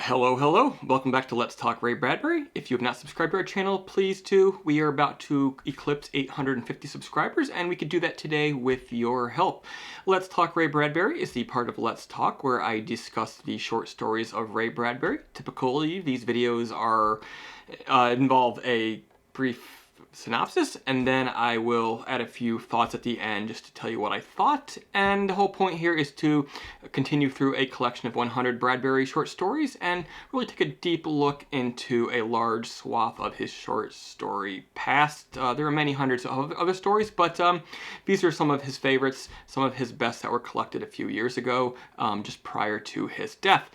Hello. Welcome back to Let's Talk Ray Bradbury. If you have not subscribed to our channel, please do. We are about to eclipse 850 subscribers, and we could do that today with your help. Let's Talk Ray Bradbury is the part of Let's Talk where I discuss the short stories of Ray Bradbury. Typically, these videos involve a brief synopsis, and then I will add a few thoughts at the end just to tell you what I thought. And the whole point here is to continue through a collection of 100 Bradbury short stories and really take a deep look into a large swath of his short story past. There are many hundreds of other stories, but these are some of his favorites, some of his best that were collected a few years ago, just prior to his death.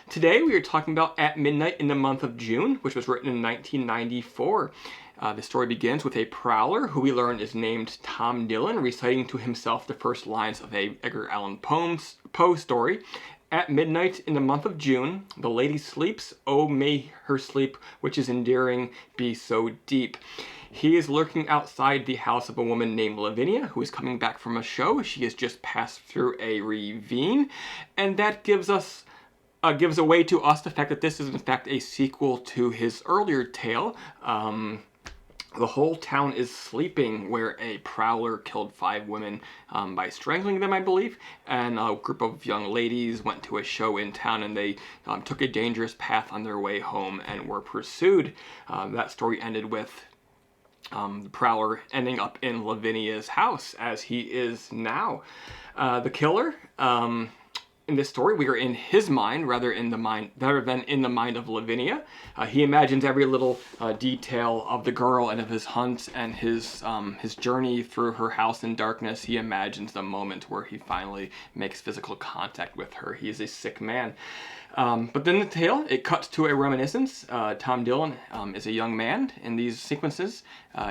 Today we are talking about At Midnight in the Month of June, which was written in 1994. The story begins with a prowler who we learn is named Tom Dillon reciting to himself the first lines of a Edgar Allan Poe story. At midnight in the month of June, the lady sleeps. Oh, may her sleep, which is endearing, be so deep. He is lurking outside the house of a woman named Lavina, who is coming back from a show. She has just passed through a ravine, and that gives away to us the fact that this is in fact a sequel to his earlier tale. The whole town is sleeping, where a prowler killed 5 women by strangling them, I believe, and a group of young ladies went to a show in town, and they took a dangerous path on their way home and were pursued. That story ended with the prowler ending up in Lavinia's house, as he is now. The killer, in this story, we are in his mind rather than in the mind of Lavinia. He imagines every little detail of the girl and of his hunt and his journey through her house in darkness. He imagines the moment where he finally makes physical contact with her. He is a sick man. But then the tale, it cuts to a reminiscence. Tom Dillon is a young man in these sequences.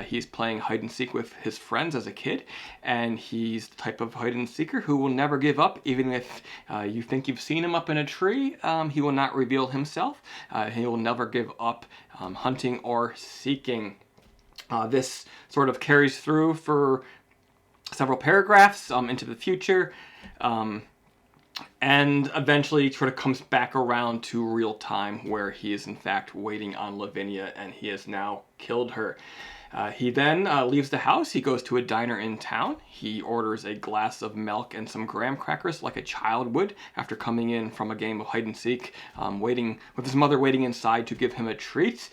He's playing hide and seek with his friends as a kid, and he's the type of hide and seeker who will never give up, even if you think you've seen him up in a tree. He will not reveal himself. He will never give up hunting or seeking. This sort of carries through for several paragraphs into the future. And eventually sort of comes back around to real time, where he is in fact waiting on Lavinia, and he has now killed her. He then leaves the house. He goes to a diner in town. He orders a glass of milk and some graham crackers like a child would after coming in from a game of hide and seek, with his mother waiting inside to give him a treat.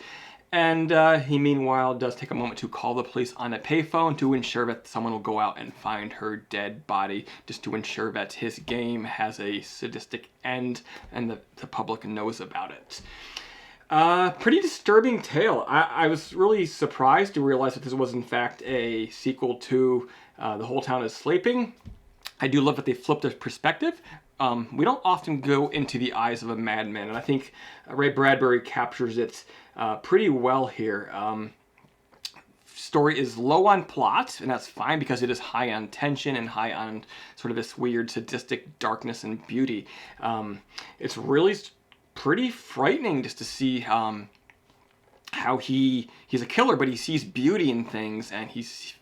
And he meanwhile does take a moment to call the police on a payphone to ensure that someone will go out and find her dead body, just to ensure that his game has a sadistic end and the public knows about it. Pretty disturbing tale. I was really surprised to realize that this was in fact a sequel to The Whole Town is Sleeping. I do love that they flipped the perspective. We don't often go into the eyes of a madman, and I think Ray Bradbury captures it pretty well here. Story is low on plot, and that's fine because it is high on tension and high on sort of this weird sadistic darkness and beauty. It's really pretty frightening just to see how he's a killer, but he sees beauty in things, and he's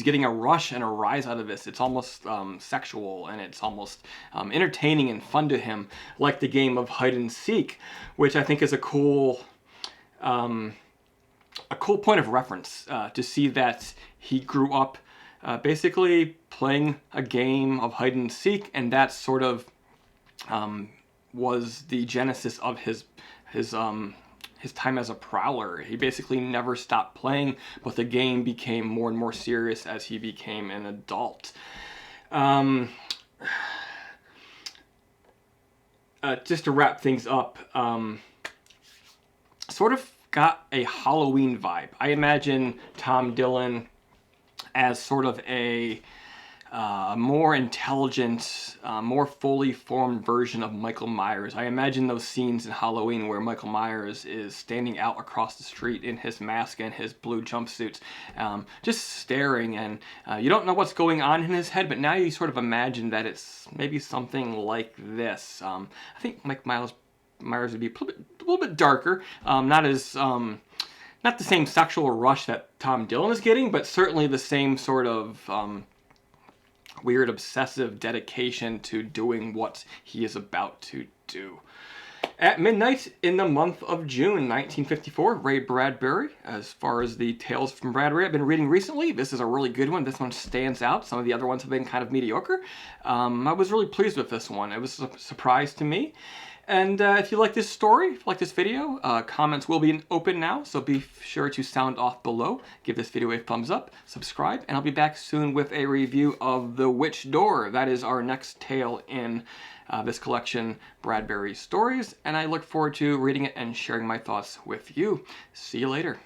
getting a rush and a rise out of this. It's almost sexual, and it's almost entertaining and fun to him, like the game of hide and seek, which I think is a cool point of reference to see that he grew up basically playing a game of hide and seek, and that sort of was the genesis of his time as a prowler. He basically never stopped playing, but the game became more and more serious as he became an adult. Just to wrap things up, sort of got a Halloween vibe. I imagine Tom Dillon as sort of a more intelligent, more fully formed version of Michael Myers. I imagine those scenes in Halloween where Michael Myers is standing out across the street in his mask and his blue jumpsuit, just staring, and you don't know what's going on in his head, but now you sort of imagine that it's maybe something like this. I think Mike Myers would be a little bit darker, not the same sexual rush that Tom Dillon is getting, but certainly the same sort of weird obsessive dedication to doing what he is about to do. At midnight in the month of June 1954, Ray Bradbury. As far as the tales from Bradbury I've been reading recently, this is a really good one. This one stands out. Some of the other ones have been kind of mediocre. I was really pleased with this one. It was a surprise to me. And if you like this story, if you like this video, comments will be open now, so be sure to sound off below. Give this video a thumbs up, subscribe, and I'll be back soon with a review of The Witch Door. That is our next tale in this collection, Bradbury Stories, and I look forward to reading it and sharing my thoughts with you. See you later.